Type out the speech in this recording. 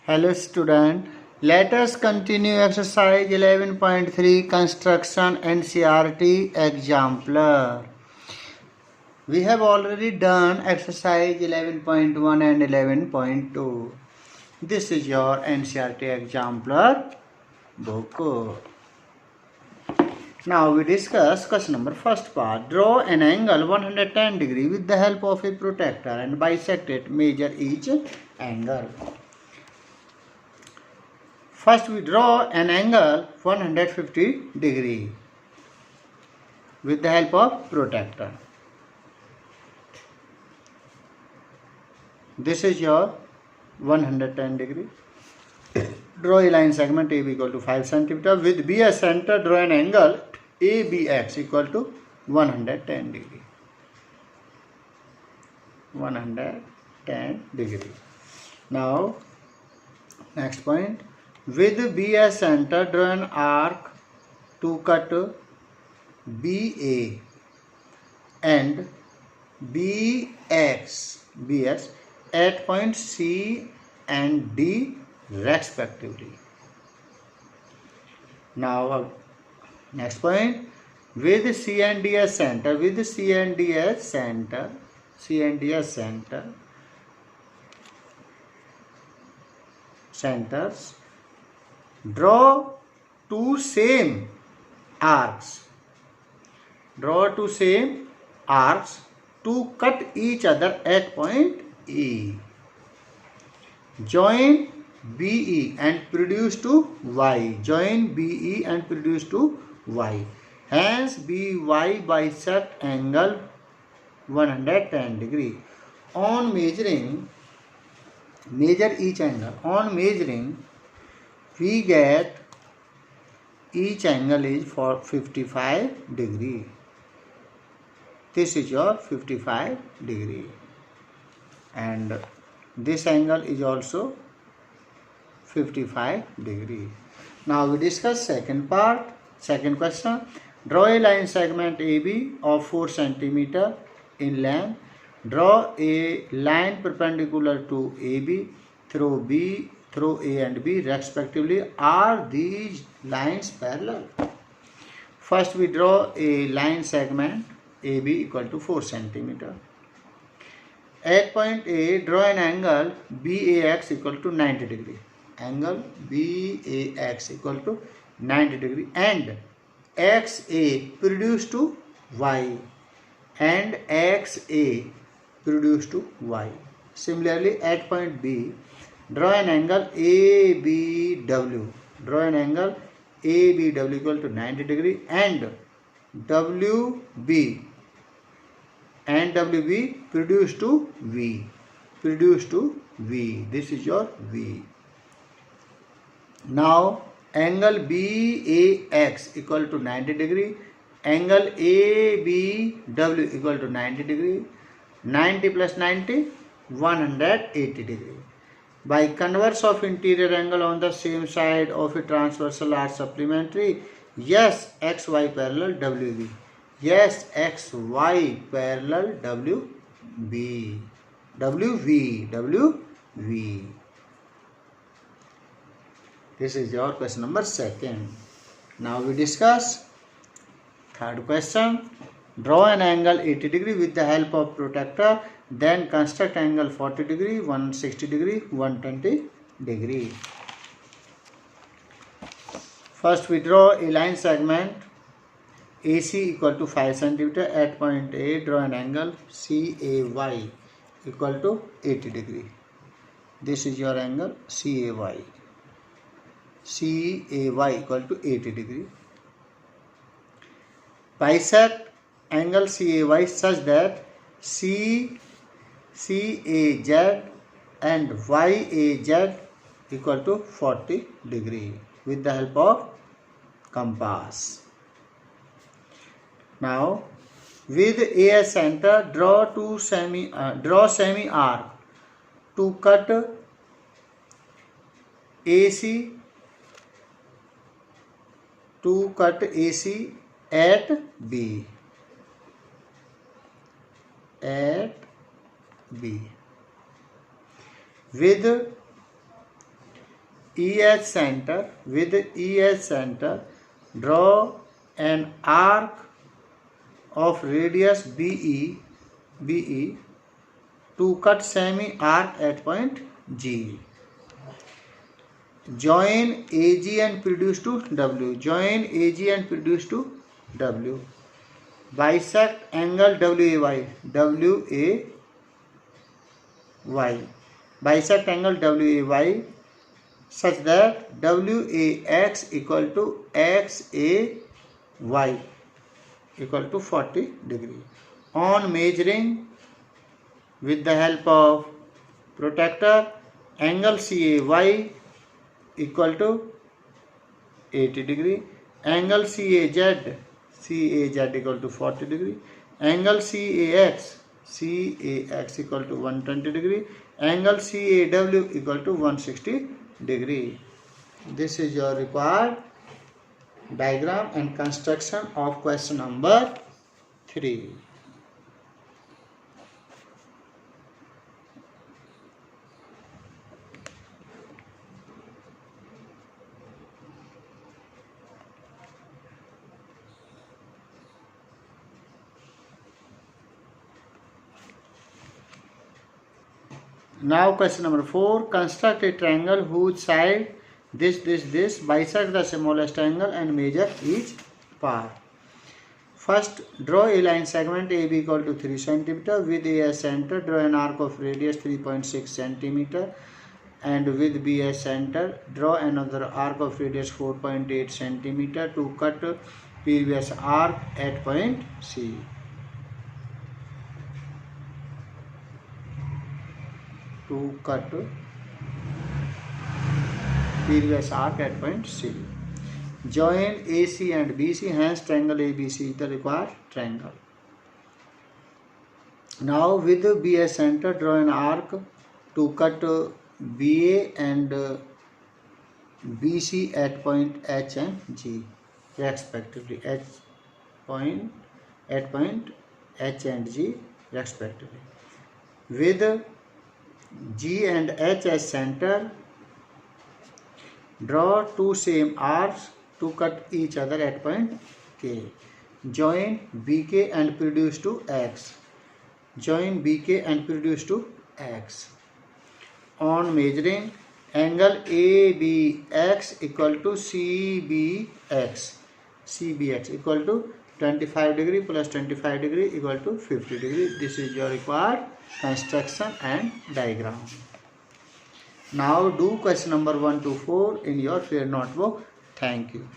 Hello student, let us continue exercise 11.3 construction NCERT exemplar. We have already done exercise 11.1 and 11.2. This is your NCERT exemplar book. Now we discuss question number first part. Draw an angle 110 degree with the help of a protractor and bisect it. Measure each angle. First we draw an angle 150 degree with the help of protractor. This is your 110 degree. Draw a line segment AB equal to 5 cm with B as center. Draw an angle ABX equal to 110 degree. 110 degree. Now next point. With B as center, draw an arc to cut BA and BX at points C and D respectively. Now next point, with C and D as center, centers, draw two same arcs to cut each other at point E. Join BE and produce to Y. Hence BY bisect angle 110 degree. On measuring, measure each angle. On measuring, we get each angle is for 55 degree. This is your 55 degree. And this angle is also 55 degree. Now we discuss second part. Second question. Draw a line segment AB of 4 cm in length. Draw a line perpendicular to AB through A and B respectively. Are these lines parallel? First we draw a line segment AB equal to 4 cm. At point A, draw an angle BAX equal to 90 degree. Angle BAX equal to 90 degree and XA produced to Y and XA produced to Y. Similarly, at point B, draw an angle ABW. Draw an angle ABW equal to 90 degree and WB produced to V. This is your V. Now angle BAX equal to 90 degree, angle ABW equal to 90 degree, 90 plus 90, 180 degree. By converse of interior angle on the same side of a transversal are supplementary. Yes, XY parallel WB. Yes, XY parallel WB. WV. This is your question number second. Now we discuss third question. Draw an angle 80 degree with the help of protractor. Then construct angle 40 degree, 160 degree, 120 degree. First we draw a line segment AC equal to 5 cm at point A. Draw an angle CAY equal to 80 degree. This is your angle CAY equal to 80 degree. Bisect angle CAY such that CAZ and YAZ equal to 40 degree with the help of compass. Now with A as center, draw semi arc to cut AC at B. With EH center, with EH center, draw an arc of radius BE to cut semi arc at point G. Join AG and produce to W. Join AG and produce to W. Bisect angle WAY. Bisect angle WAY such that WAX equal to XAY equal to 40 degree. On measuring with the help of protractor, angle CAY equal to 80 degree, angle CAZ equal to 40 degree, angle CAX equal to 120 degree, angle CAW equal to 160 degree. This is your required diagram and construction of question number 3. Now question number 4. Construct a triangle whose side this bisect the smallest angle and measure each part. First, draw a line segment AB equal to 3 cm with A as center. Draw an arc of radius 3.6 cm and with B as center. Draw another arc of radius 4.8 cm to cut previous arc at point C. To cut previous arc at point C. Join AC and BC, hence triangle ABC is the required triangle. Now with B as center, draw an arc to cut BA and BC at point H and G respectively. At point H and G respectively. With G and H as center, draw two same arcs to cut each other at point K. Join BK and produce to X. Join BK and produce to X. On measuring, angle ABX equal to CBX equal to 25 degree plus 25 degree equal to 50 degree. This is your required construction and diagram. Now do question number 1 to 4 in your fair notebook. Thank you.